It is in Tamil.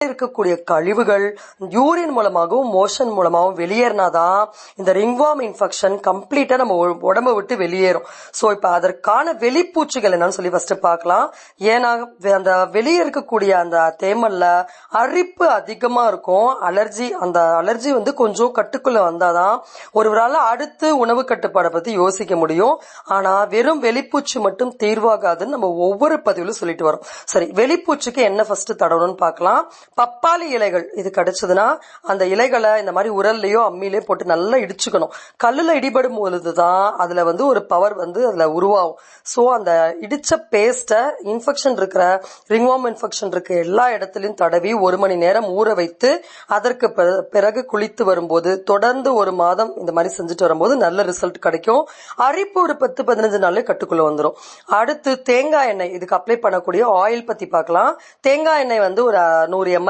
இருக்கக்கூடிய கழிவுகள் யூரின் மூலமாகவும் மோஷன் மூலமாகவும் வெளியேறினாதான் இந்த ரிங்வார்ம் இன்ஃபெக்ஷன் கம்ப்ளீட்டா நம்ம உடம்ப விட்டு வெளியேறும். சோ இப்ப அதற்கான வெளிப்பூச்சிகள் என்னன்னு சொல்லி ஃபர்ஸ்ட் பார்க்கலாம். ஏன்னா அந்த வெளியே இருக்கக்கூடிய அந்த தேமல்ல அரிப்பு அதிகமா இருக்கும். அந்த அலர்ஜி கொஞ்சம் கட்டுக்குள்ள வந்தாதான் ஒருவரால அடுத்து உணவு கட்டுப்பாடை பத்தி யோசிக்க முடியும். ஆனா வெறும் வெளிப்பூச்சி மட்டும் தீர்வாகாதுன்னு நம்ம ஒவ்வொரு பதிவிலும் சொல்லிட்டு வரோம். சரி, வெளிப்பூச்சிக்கு என்ன ஃபர்ஸ்ட் தடவணும்னு பார்க்கலாம். பப்பாளி இலைகள் இது கிடைச்சதுன்னா அந்த இலைகளை இந்த மாதிரி உரல்லையோ அம்மிலையோ போட்டு நல்லா இடிச்சுக்கணும். கல்லுல இடிபடும் பொழுதுதான் அதுல ஒரு பவர் அதுல உருவாகும். சோ அந்த இடிச்ச பேஸ்ட இன்ஃபெக்ஷன் இருக்கிற ரிங்வார்ம் இன்ஃபெக்ஷன் இருக்க எல்லா இடத்துலயும் தடவி 1 மணி நேரம் ஊற வைத்து அதற்கு பிறகு குளித்து வரும்போது தொடர்ந்து 1 மாதம் இந்த மாதிரி செஞ்சுட்டு வரும்போது நல்ல ரிசல்ட் கிடைக்கும். அரிப்பு ஒரு 10-15 நாள்ல கட்டுக்குள்ள வந்துடும். அடுத்து தேங்காய் எண்ணெய் இதுக்கு அப்ளை பண்ணக்கூடிய ஆயில் பத்தி பார்க்கலாம். தேங்காய் எண்ணெய் ஒரு 100 ml